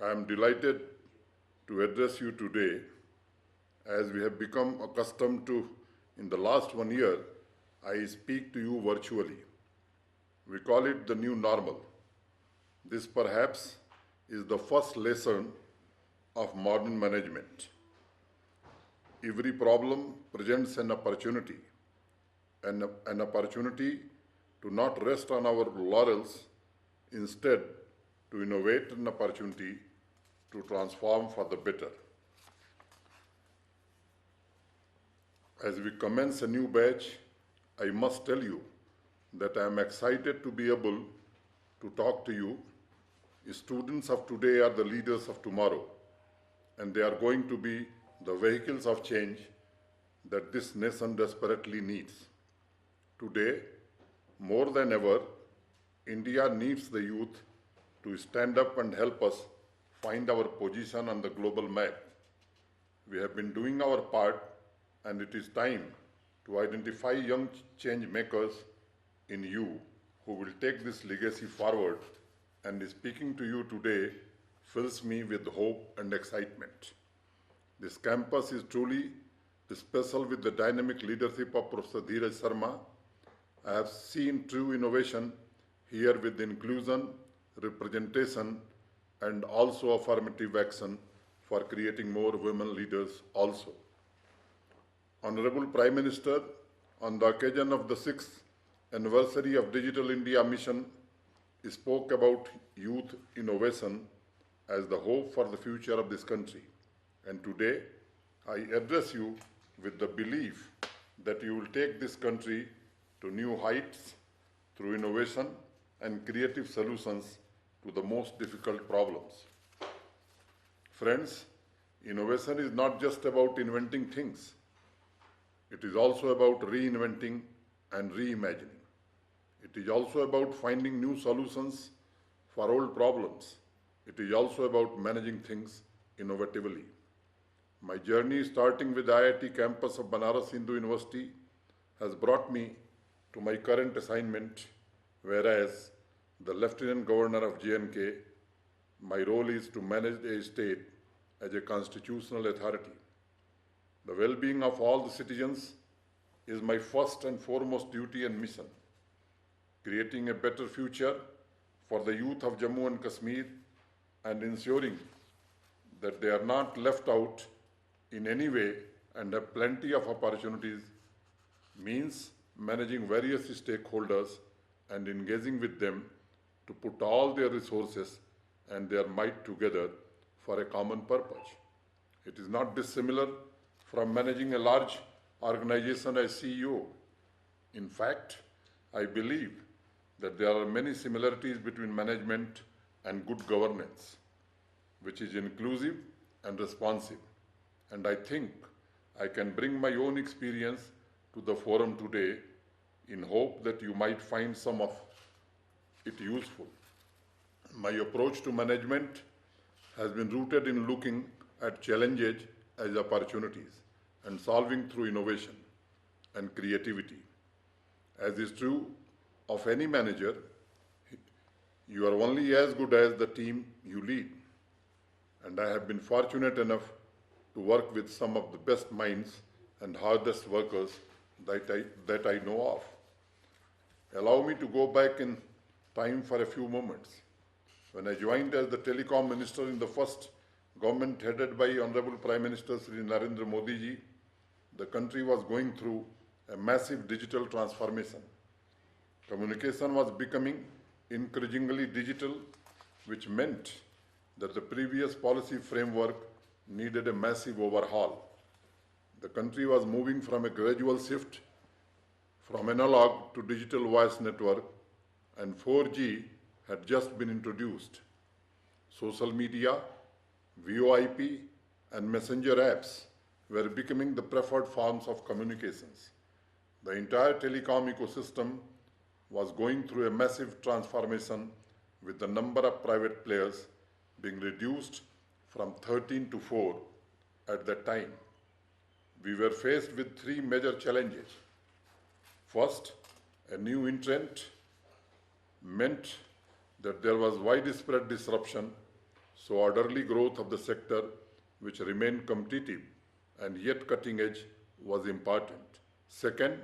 I am delighted to address you today as we have become accustomed to in the last 1 year. I speak to you virtually. We call it the new normal. This perhaps is the first lesson of modern management. Every problem presents an opportunity, an opportunity to not rest on our laurels, instead to innovate, an opportunity to transform for the better. As we commence a new batch, I must tell you that I am excited to be able to talk to you. Students of today are the leaders of tomorrow, and they are going to be the vehicles of change that this nation desperately needs. Today, more than ever, India needs the youth to stand up and help us find our position on the global map. We have been doing our part, and it is time to identify young change makers in you who will take this legacy forward, and speaking to you today fills me with hope and excitement. This campus is truly special with the dynamic leadership of Professor Dheeraj Sharma. I have seen true innovation here with inclusion, representation, and also affirmative action for creating more women leaders also. Honorable Prime Minister, on the occasion of the 6th anniversary of Digital India Mission, spoke about youth innovation as the hope for the future of this country. And today, I address you with the belief that you will take this country to new heights through innovation and creative solutions to the most difficult problems. Friends, innovation is not just about inventing things. It is also about reinventing and reimagining. It is also about finding new solutions for old problems. It is also about managing things innovatively. My journey, starting with IIT campus of Banaras Hindu University, has brought me to my current assignment, whereas the Lieutenant Governor of J&K, my role is to manage a state as a constitutional authority. The well-being of all the citizens is my first and foremost duty and mission. Creating a better future for the youth of Jammu and Kashmir and ensuring that they are not left out in any way and have plenty of opportunities means managing various stakeholders and engaging with them to put all their resources and their might together for a common purpose. It is not dissimilar from managing a large organization as CEO. In fact, I believe that there are many similarities between management and good governance, which is inclusive and responsive. And I think I can bring my own experience to the forum today in hope that you might find some of it useful. My approach to management has been rooted in looking at challenges as opportunities and solving through innovation and creativity. As is true of any manager, you are only as good as the team you lead. And I have been fortunate enough to work with some of the best minds and hardest workers that I know of. Allow me to go back in time for a few moments. When I joined as the Telecom Minister in the first government headed by Honorable Prime Minister Sri Narendra Modi ji, the country was going through a massive digital transformation. Communication was becoming increasingly digital, which meant that the previous policy framework needed a massive overhaul. The country was moving from a gradual shift from analog to digital voice network, and 4G had just been introduced. Social media, VoIP, and messenger apps were becoming the preferred forms of communications. The entire telecom ecosystem was going through a massive transformation, with the number of private players being reduced from 13 to 4 at that time. We were faced with three major challenges. First, a new entrant meant that there was widespread disruption So orderly growth of the sector, which remained competitive and yet cutting edge, was important. Second,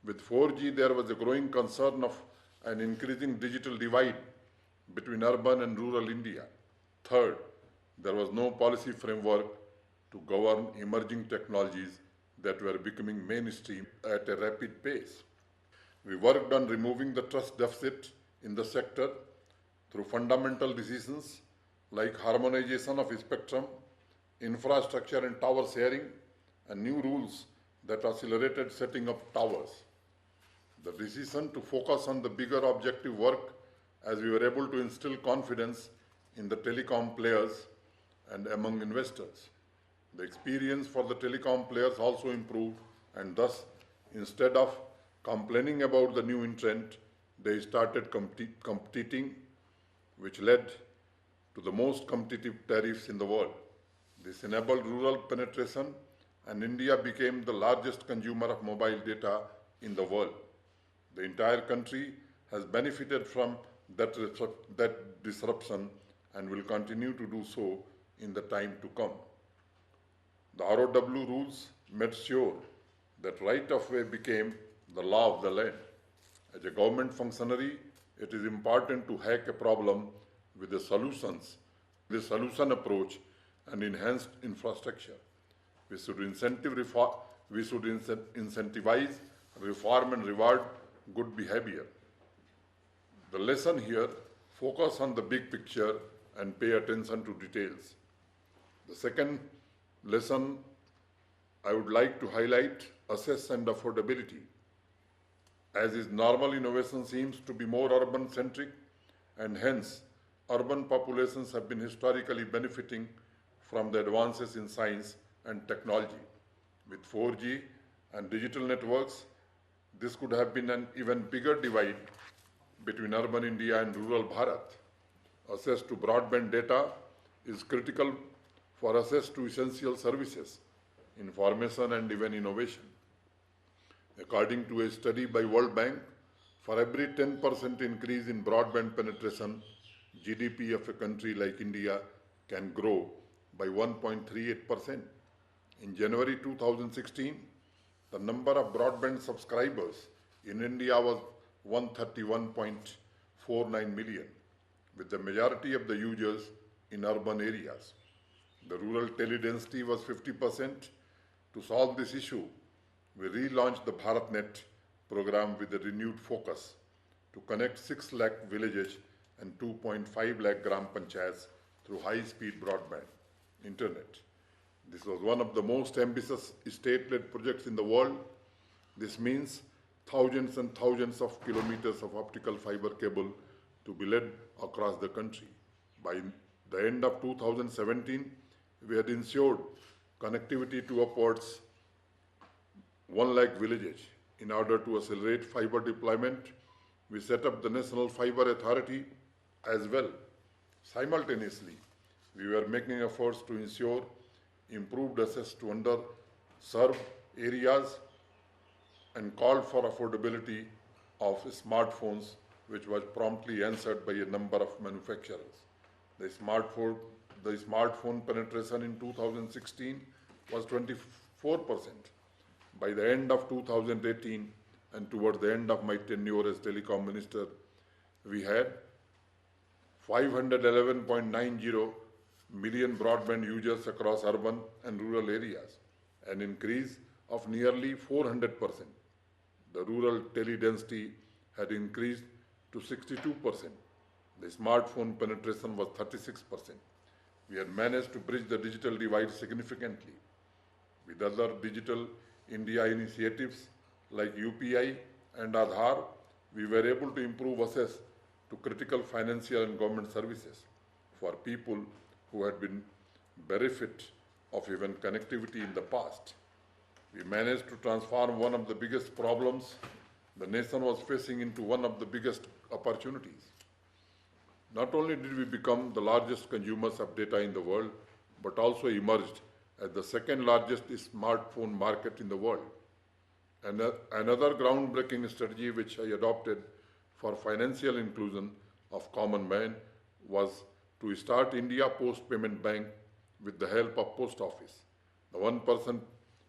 with 4G, there was a growing concern of an increasing digital divide between urban and rural India. Third, there was no policy framework to govern emerging technologies that were becoming mainstream at a rapid pace. We worked on removing the trust deficit in the sector through fundamental decisions like harmonization of spectrum, infrastructure and tower sharing, and new rules that accelerated setting up towers. The decision to focus on the bigger objective work as we were able to instill confidence in the telecom players and among investors. The experience for the telecom players also improved, and thus, instead of complaining about the new entrant, they started competing, which led to the most competitive tariffs in the world. This enabled rural penetration, and India became the largest consumer of mobile data in the world. The entire country has benefited from that disruption and will continue to do so in the time to come. The ROW rules made sure that right of way became the law of the land. As a government functionary, it is important to hack a problem with the solution approach and enhanced infrastructure. We should incentivize reform and reward good behavior. The lesson here: focus on the big picture and pay attention to details. The second lesson I would like to highlight: access and affordability. As is normal, innovation seems to be more urban-centric, and hence urban populations have been historically benefiting from the advances in science and technology. With 4G and digital networks, this could have been an even bigger divide between urban India and rural Bharat. Access to broadband data is critical for access to essential services, information and even innovation. According to a study by World Bank, for every 10% increase in broadband penetration, GDP of a country like India can grow by 1.38%. In January 2016, the number of broadband subscribers in India was 131.49 million, with the majority of the users in urban areas. The rural tele-density was 50%. To solve this issue, we relaunched the BharatNet program with a renewed focus to connect 6 lakh villages and 2.5 lakh gram panchayats through high-speed broadband internet. This was one of the most ambitious state-led projects in the world. This means thousands and thousands of kilometers of optical fiber cable to be laid across the country. By the end of 2017, we had ensured connectivity to upwards 1 lakh villages. In order to accelerate fiber deployment, we set up the National Fiber Authority as well. Simultaneously, we were making efforts to ensure improved access to underserved areas and called for affordability of smartphones, which was promptly answered by a number of manufacturers. The smartphone penetration in 2016 was 24%. By the end of 2018 and towards the end of my tenure as Telecom Minister, we had 511.90 million broadband users across urban and rural areas, an increase of nearly 400%. The rural tele-density had increased to 62%. The smartphone penetration was 36%. We had managed to bridge the digital divide significantly. With other digital India initiatives like UPI and Aadhaar, we were able to improve access to critical financial and government services for people who had been bereft of even connectivity in the past. We managed to transform one of the biggest problems the nation was facing into one of the biggest opportunities. Not only did we become the largest consumers of data in the world, but also emerged as the second largest smartphone market in the world. Another groundbreaking strategy which I adopted for financial inclusion of common man was to start India Post Payment Bank with the help of Post Office. The one person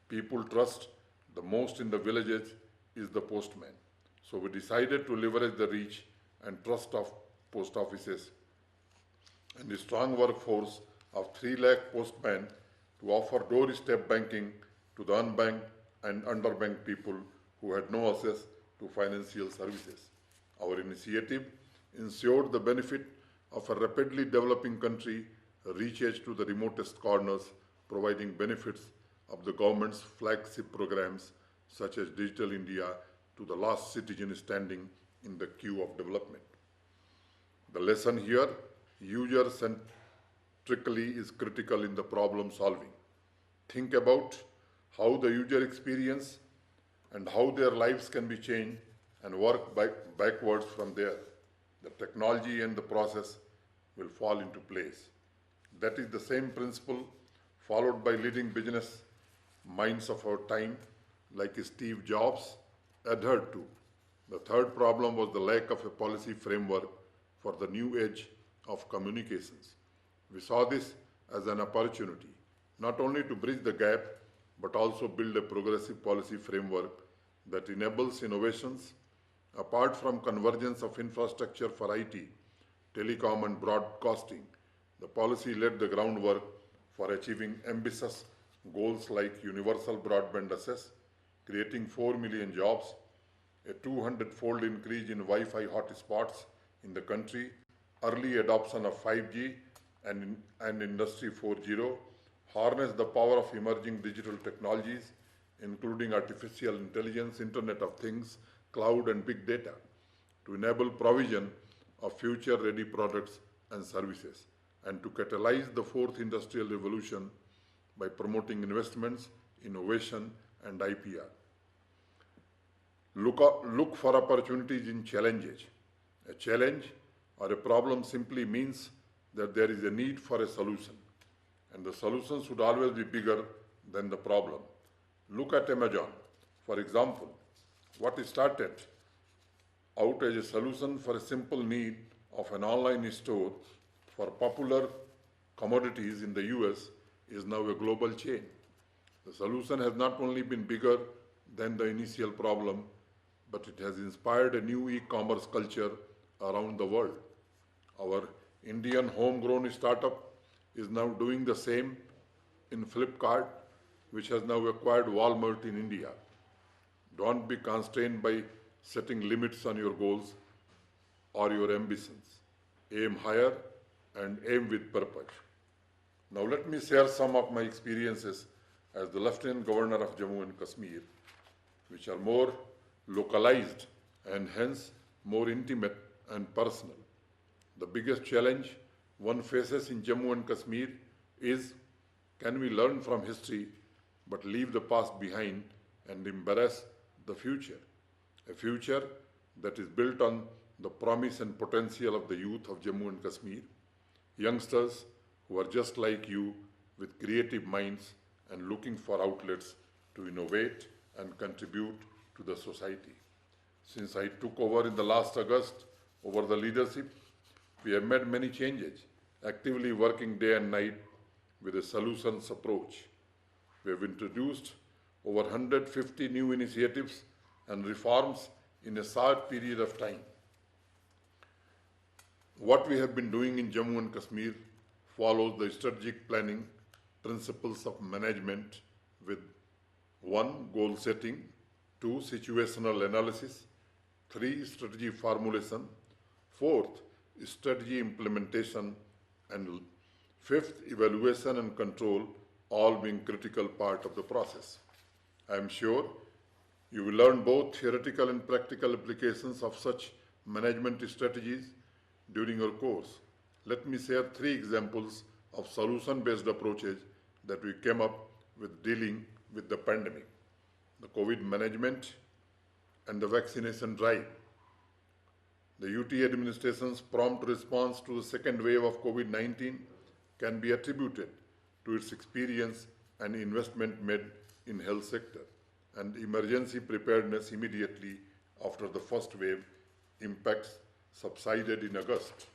people trust the most in the villages is the postman. So we decided to leverage the reach and trust of post offices and a strong workforce of 3 lakh postmen to offer doorstep banking to the unbanked and underbanked people who had no access to financial services. Our initiative ensured the benefit of a rapidly developing country reaches to the remotest corners, providing benefits of the government's flagship programs such as Digital India to the last citizen standing in the queue of development. The lesson here, user-centrically is critical in the problem solving. Think about how the user experience and how their lives can be changed and work backwards from there. The technology and the process will fall into place. That is the same principle followed by leading business minds of our time like Steve Jobs adhered to. The third problem was the lack of a policy framework for the new age of communications. We saw this as an opportunity, not only to bridge the gap, but also build a progressive policy framework that enables innovations. Apart from convergence of infrastructure for IT, telecom and broadcasting, the policy laid the groundwork for achieving ambitious goals like universal broadband access, creating 4 million jobs, a 200-fold increase in Wi-Fi hotspots in the country, early adoption of 5G and Industry 4.0, harness the power of emerging digital technologies, including artificial intelligence, Internet of Things, cloud and big data, to enable provision of future-ready products and services, and to catalyze the fourth industrial revolution by promoting investments, innovation, and IPR. Look for opportunities in challenges. A challenge or a problem simply means that there is a need for a solution, and the solution should always be bigger than the problem. Look at Amazon, for example. What started out as a solution for a simple need of an online store for popular commodities in the US is now a global chain. The solution has not only been bigger than the initial problem, but it has inspired a new e-commerce culture around the world. Our Indian homegrown startup is now doing the same in Flipkart, which has now acquired Walmart in India. Don't be constrained by setting limits on your goals or your ambitions. Aim higher and aim with purpose. Now let me share some of my experiences as the Lieutenant Governor of Jammu and Kashmir, which are more localized and hence more intimate and personal. The biggest challenge one faces in Jammu and Kashmir is, can we learn from history but leave the past behind and embrace the future? A future that is built on the promise and potential of the youth of Jammu and Kashmir, youngsters who are just like you with creative minds and looking for outlets to innovate and contribute to the society. Since I took over in the last August over the leadership, we have made many changes, actively working day and night with a solutions approach. We have introduced over 150 new initiatives and reforms in a short period of time. What we have been doing in Jammu and Kashmir follows the strategic planning principles of management with 1. Goal setting, 2. Situational analysis, 3. Strategy formulation, 4th. Strategy implementation, and 5th. Evaluation and control, all being critical part of the process. I am sure you will learn both theoretical and practical applications of such management strategies during your course. Let me share 3 examples of solution-based approaches that we came up with dealing with the pandemic: the COVID management and the vaccination drive. The UT administration's prompt response to the second wave of COVID-19 can be attributed to its experience and investment made in health sector and emergency preparedness immediately after the first wave impacts subsided in August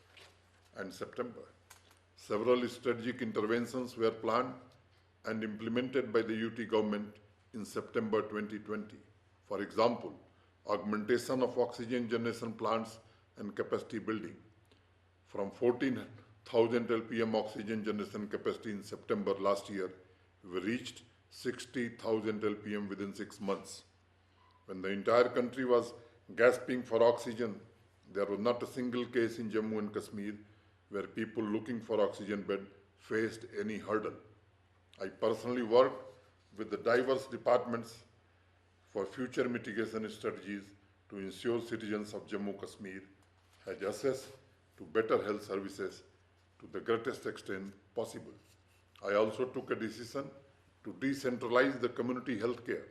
and September. Several strategic interventions were planned and implemented by the UT government in September 2020. For example, augmentation of oxygen generation plants and capacity building. From 14,000 LPM oxygen generation capacity in September last year, we reached 60,000 LPM within 6 months. When the entire country was gasping for oxygen, there was not a single case in Jammu and Kashmir where people looking for oxygen bed faced any hurdle. I personally worked with the diverse departments for future mitigation strategies to ensure citizens of Jammu Kashmir had access to better health services to the greatest extent possible. I also took a decision to decentralize the community health care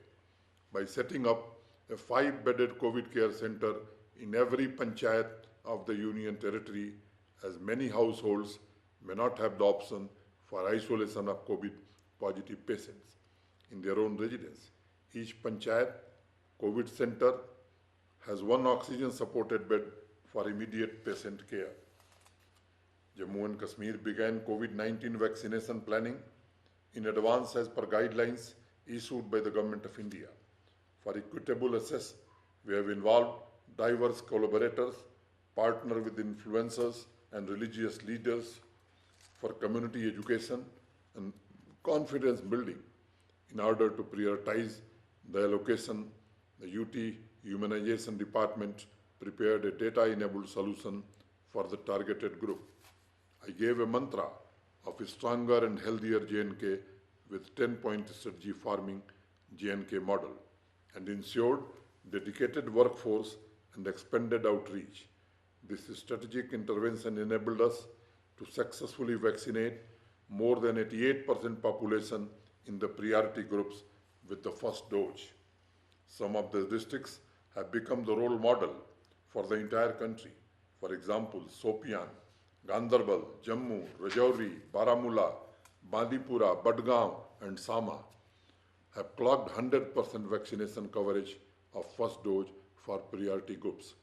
by setting up a 5-bedded COVID care center in every panchayat of the Union Territory, as many households may not have the option for isolation of COVID-positive patients in their own residence. Each panchayat COVID center has one oxygen-supported bed for immediate patient care. Jammu and Kashmir began COVID-19 vaccination planning in advance as per guidelines issued by the Government of India. For equitable access, we have involved diverse collaborators, partner with influencers and religious leaders for community education and confidence building. In order to prioritize the allocation, the UT Humanization Department prepared a data-enabled solution for the targeted group. I gave a mantra of a stronger and healthier J&K with 10-point strategy farming J&K model and ensured dedicated workforce and expanded outreach. This strategic intervention enabled us to successfully vaccinate more than 88% population in the priority groups with the first dose. Some of the districts have become the role model for the entire country. For example, Sopian, Ganderbal, Jammu, Rajouri, Baramulla, Bandipora, Budgaon, and Sama have clocked 100% vaccination coverage of first dose for priority groups.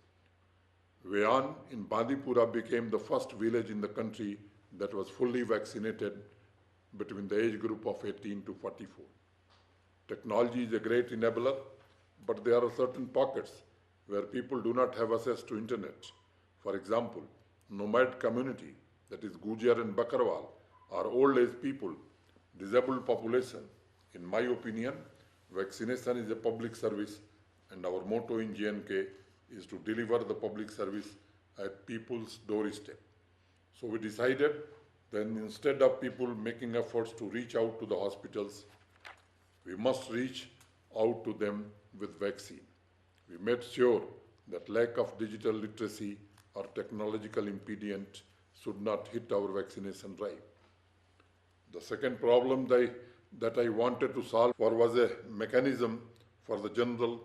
Wayan in Bandipora became the first village in the country that was fully vaccinated between the age group of 18 to 44. Technology is a great enabler, but there are certain pockets where people do not have access to internet. For example, nomad community, that is Gujar and Bakarwal, are old age people, disabled population. In my opinion, vaccination is a public service, and our motto in J&K is to deliver the public service at people's doorstep. So we decided then instead of people making efforts to reach out to the hospitals, we must reach out to them with vaccine. We made sure that lack of digital literacy or technological impediment should not hit our vaccination drive. The second problem that I wanted to solve for was a mechanism for the general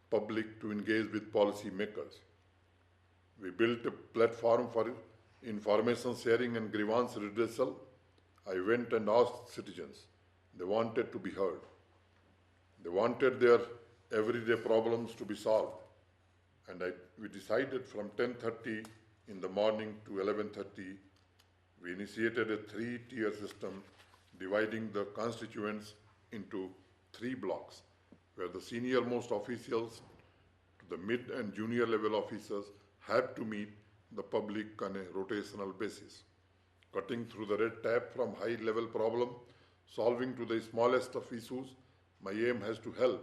public to engage with policy makers. We built a platform for information sharing and grievance redressal. I went and asked citizens. They wanted to be heard. They wanted their everyday problems to be solved. And we decided from 10:30 in the morning to 11:30, we initiated a 3-tier system dividing the constituents into 3 blocks, where the senior most officials to the mid and junior level officers have to meet the public on a rotational basis, cutting through the red tape from high-level problem, solving to the smallest of issues. My aim has to help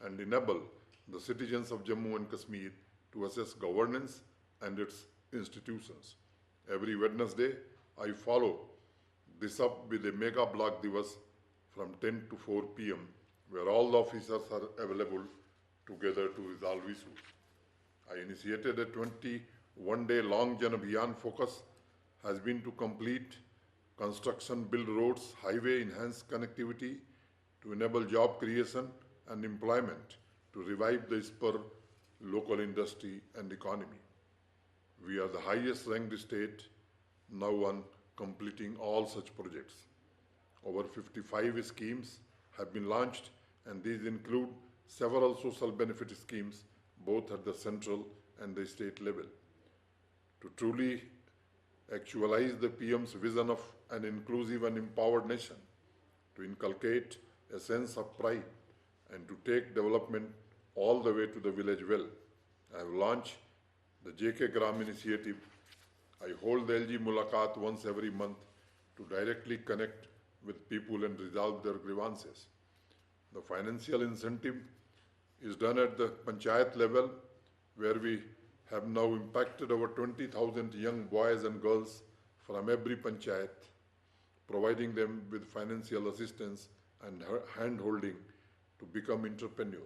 and enable the citizens of Jammu and Kashmir to assess governance and its institutions. Every Wednesday, I follow this up with a mega block divas from 10 to 4 p.m., where all the officers are available together to resolve issues. I initiated a 21-day long Jan Abhiyan focus has been to complete construction, build roads, highway, enhance connectivity, to enable job creation and employment, to revive the spur local industry and economy. We are the highest ranked state now on completing all such projects. Over 55 schemes have been launched, and these include several social benefit schemes both at the central and the state level. To truly actualize the PM's vision of an inclusive and empowered nation, to inculcate a sense of pride, and to take development all the way to the village well. I have launched the JK Gram initiative. I hold the LG Mulakat once every month to directly connect with people and resolve their grievances. The financial incentive is done at the panchayat level, where we have now impacted over 20,000 young boys and girls from every panchayat, providing them with financial assistance and hand-holding to become entrepreneur.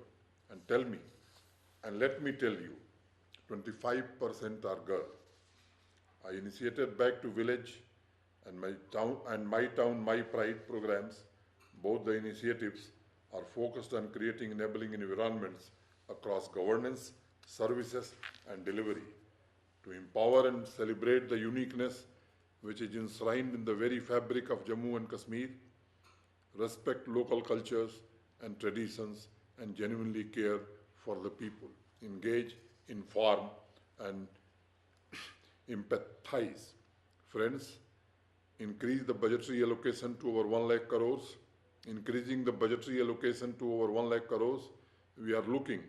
And let me tell you, 25% are girls. I initiated Back to Village and My Town, My Pride programs. Both the initiatives are focused on creating enabling environments across governance, services, and delivery to empower and celebrate the uniqueness which is enshrined in the very fabric of Jammu and Kashmir, respect local cultures and traditions, and genuinely care for the people, engage, inform, and empathize. Friends, increase the budgetary allocation to over 1 lakh crores. Increasing the budgetary allocation to over 1 lakh crores, we are looking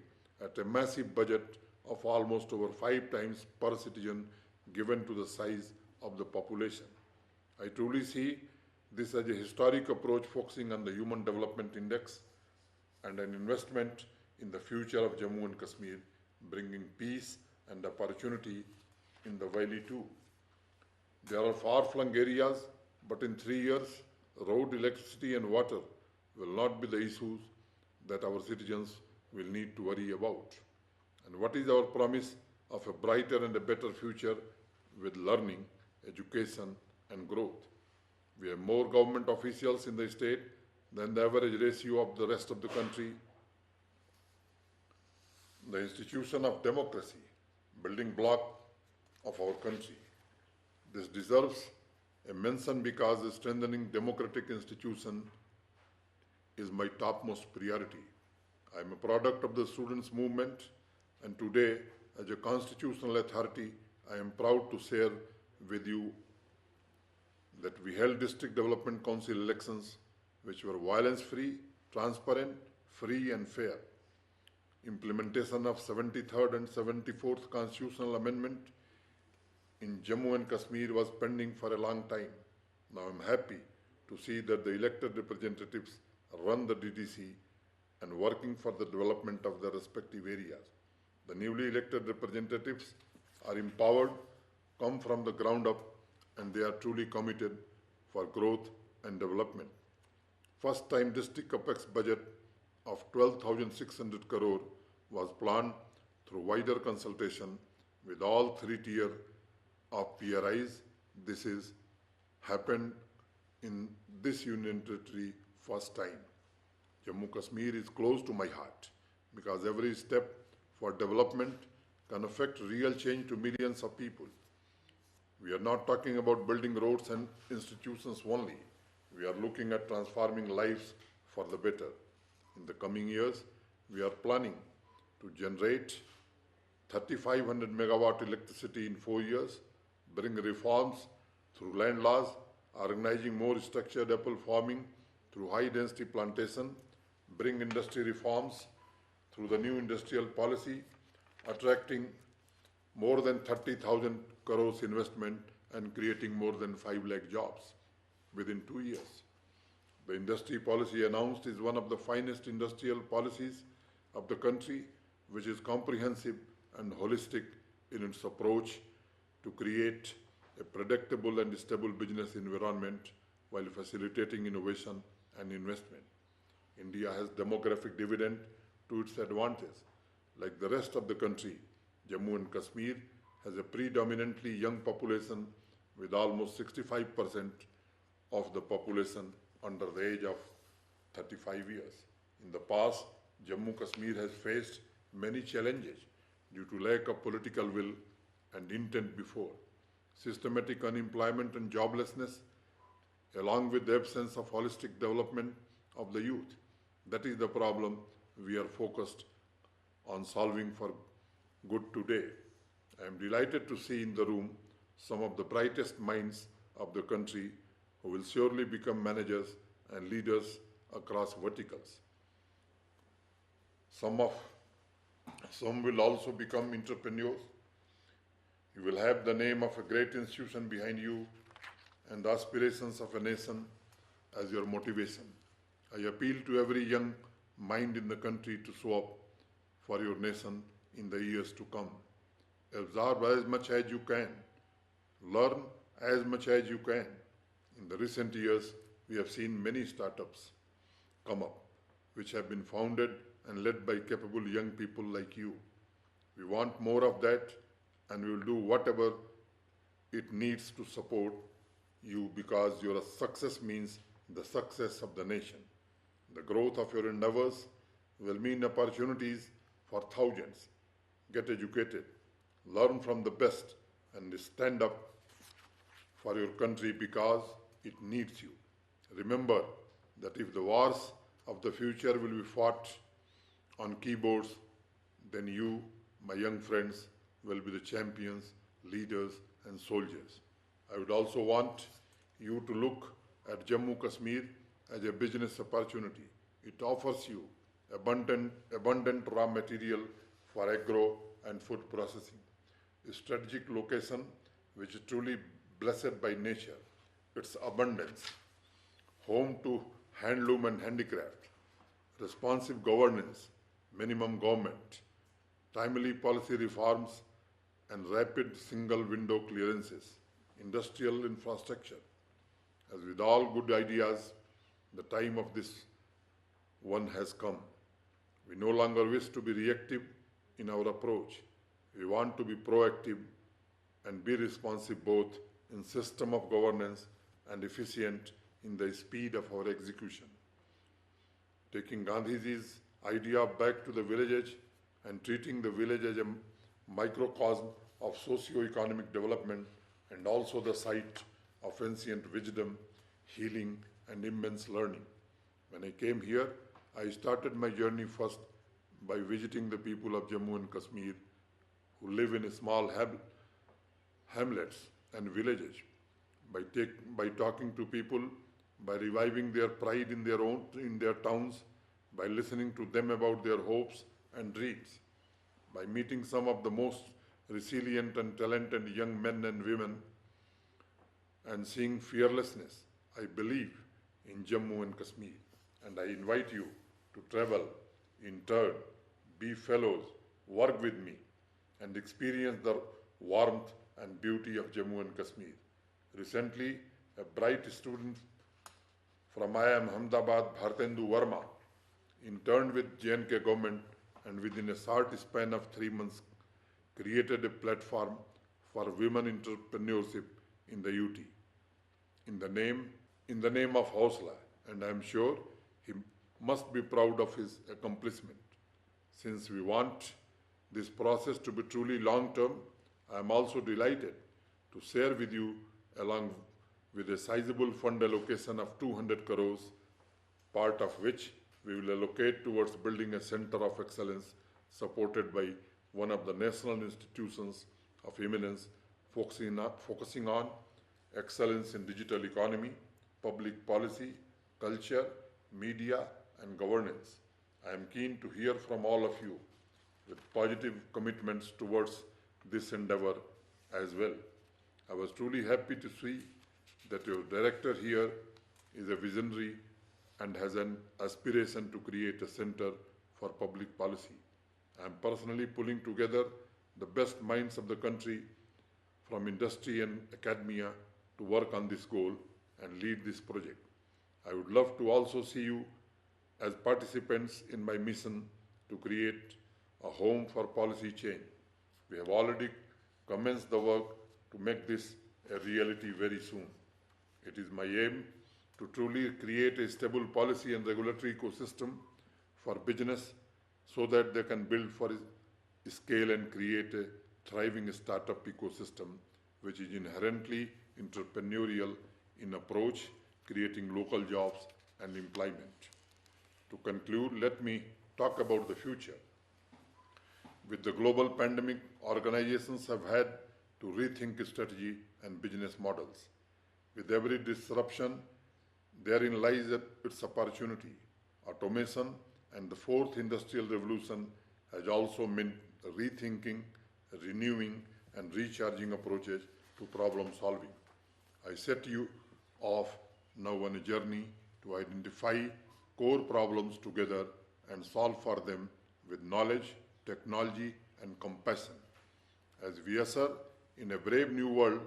at a massive budget of almost over 5 times per citizen given to the size of the population. I truly see this as a historic approach focusing on the Human Development Index and an investment in the future of Jammu and Kashmir, bringing peace and opportunity in the valley too. There are far-flung areas, but in 3 years, road, electricity and water will not be the issues that our citizens will need to worry about. And what is our promise of a brighter and a better future with learning, education and growth? We have more government officials in the state than the average ratio of the rest of the country. The institution of democracy, building block of our country. This deserves a mention because strengthening democratic institution is my topmost priority. I am a product of the students' movement, and today, as a constitutional authority, I am proud to share with you that we held District Development Council elections which were violence-free, transparent, free and fair. Implementation of 73rd and 74th Constitutional Amendment in Jammu and Kashmir was pending for a long time. Now I'm happy to see that the elected representatives run the DDC and working for the development of their respective areas. The newly elected representatives are empowered, come from the ground up, and they are truly committed for growth and development. First time district capex budget of 12,600 crore was planned through wider consultation with all 3 tiers of PRIs. This is happened in this union territory first time. Jammu Kashmir is close to my heart because every step for development can affect real change to millions of people. We are not talking about building roads and institutions only. We are looking at transforming lives for the better. In the coming years, we are planning to generate 3,500 megawatt electricity in 4 years, bring reforms through land laws, organizing more structured apple farming through high-density plantation, bring industry reforms through the new industrial policy, attracting more than 30,000 crores investment and creating more than 5 lakh jobs within 2 years. The industry policy announced is one of the finest industrial policies of the country, which is comprehensive and holistic in its approach to create a predictable and stable business environment while facilitating innovation and investment. India has demographic dividend to its advantage. Like the rest of the country, Jammu and Kashmir has a predominantly young population with almost 65% of the population under the age of 35 years. In the past, Jammu Kashmir has faced many challenges due to lack of political will and intent before. Systematic unemployment and joblessness, along with the absence of holistic development of the youth. That is the problem we are focused on solving for good today. I am delighted to see in the room some of the brightest minds of the country who will surely become managers and leaders across verticals. Some will also become entrepreneurs. You will have the name of a great institution behind you and the aspirations of a nation as your motivation. I appeal to every young mind in the country to show up for your nation in the years to come. Absorb as much as you can. Learn as much as you can. In the recent years, we have seen many startups come up, which have been founded and led by capable young people like you. We want more of that, and we will do whatever it needs to support you, because your success means the success of the nation. The growth of your endeavors will mean opportunities for thousands. Get educated, learn from the best, and stand up for your country because it needs you. Remember that if the wars of the future will be fought on keyboards, then you, my young friends, will be the champions, leaders, and soldiers. I would also want you to look at Jammu Kashmir as a business opportunity. It offers you abundant raw material for agro and food processing. A strategic location which is truly blessed by nature, its abundance, home to handloom and handicraft, responsive governance, minimum government, timely policy reforms, and rapid single window clearances, industrial infrastructure. As with all good ideas, the time of this one has come. We no longer wish to be reactive in our approach. We want to be proactive and be responsive both in system of governance and efficient in the speed of our execution. Taking Gandhiji's idea back to the village age and treating the village as a microcosm of socio-economic development and also the site of ancient wisdom, healing, and immense learning. When I came here, I started my journey first by visiting the people of Jammu and Kashmir who live in small hamlets and villages. By talking to people, by reviving their pride in their towns, by listening to them about their hopes and dreams, by meeting some of the most resilient and talented young men and women, and seeing fearlessness, I believe in Jammu and Kashmir. And I invite you to travel, intern, be fellows, work with me, and experience the warmth and beauty of Jammu and Kashmir. Recently, a bright student from IIM Ahmedabad, Bhartendu Verma, interned with J&K government, and within a short span of 3 months created a platform for women entrepreneurship in the UT in the name of Hausla, and I am sure he must be proud of his accomplishment. Since we want this process to be truly long-term, I am also delighted to share with you, along with a sizable fund allocation of 200 crores, part of which we will allocate towards building a center of excellence supported by one of the national institutions of eminence, focusing on excellence in digital economy, public policy, culture, media, and governance. I am keen to hear from all of you with positive commitments towards this endeavor as well. I was truly happy to see that your director here is a visionary and has an aspiration to create a center for public policy. I am personally pulling together the best minds of the country from industry and academia to work on this goal and lead this project. I would love to also see you as participants in my mission to create a home for policy change. We have already commenced the work to make this a reality very soon. It is my aim to truly create a stable policy and regulatory ecosystem for business so that they can build for scale and create a thriving startup ecosystem which is inherently entrepreneurial in approach, creating local jobs and employment. To conclude, let me talk about the future. With the global pandemic, organizations have had to rethink strategy and business models. With every disruption, therein lies its opportunity. Automation and the fourth industrial revolution has also meant rethinking, renewing, and recharging approaches to problem solving. I set you off now on a journey to identify core problems together and solve for them with knowledge, technology, and compassion. As we usher in a brave new world,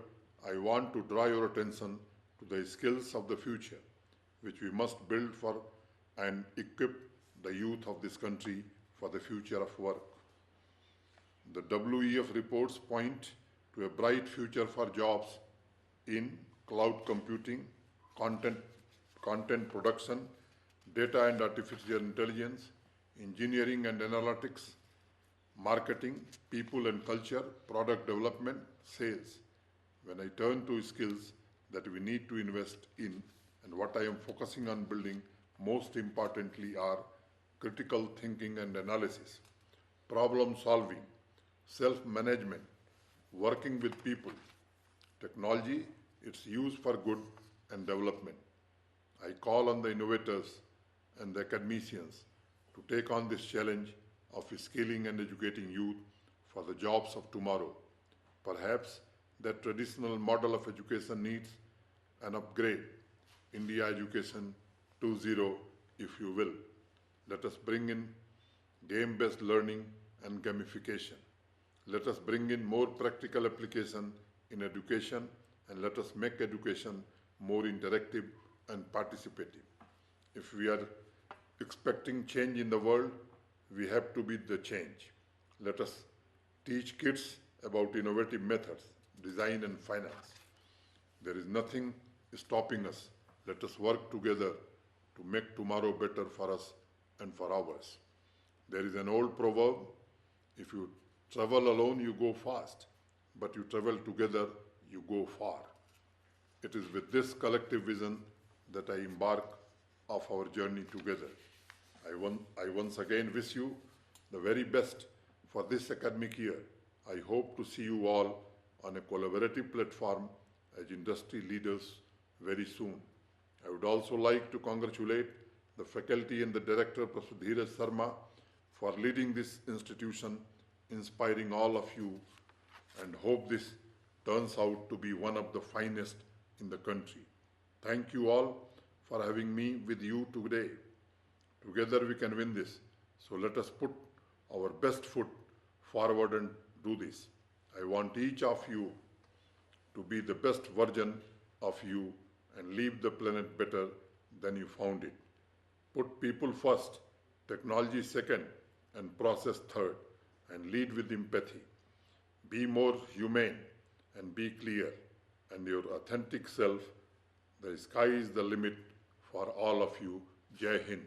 I want to draw your attention to the skills of the future, which we must build for and equip the youth of this country for the future of work. The WEF reports point to a bright future for jobs in cloud computing, content production, data and artificial intelligence, engineering and analytics, marketing, people and culture, product development, sales. When I turn to skills that we need to invest in and what I am focusing on building most importantly are critical thinking and analysis, problem solving, self-management, working with people, technology, its use for good and development. I call on the innovators and the academicians to take on this challenge of skilling and educating youth for the jobs of tomorrow. Perhaps that traditional model of education needs an upgrade. India Education 2.0, if you will. Let us bring in game-based learning and gamification. Let us bring in more practical application in education, and let us make education more interactive and participative. If we are expecting change in the world, we have to be the change. Let us teach kids about innovative methods, design and finance. There is nothing stopping us. Let us work together to make tomorrow better for us and for ours. There is an old proverb, if you travel alone, you go fast, but you travel together, you go far. It is with this collective vision that I embark of our journey together. I once again wish you the very best for this academic year. I hope to see you all on a collaborative platform as industry leaders very soon. I would also like to congratulate the faculty and the director, Professor Dheeraj Sharma, for leading this institution, inspiring all of you, and hope this turns out to be one of the finest in the country. Thank you all for having me with you today. Together we can win this. So let us put our best foot forward and do this. I want each of you to be the best version of you and leave the planet better than you found it. Put people first, technology second, and process third, and lead with empathy. Be more humane and be clear, and your authentic self. The sky is the limit for all of you. Jai Hind.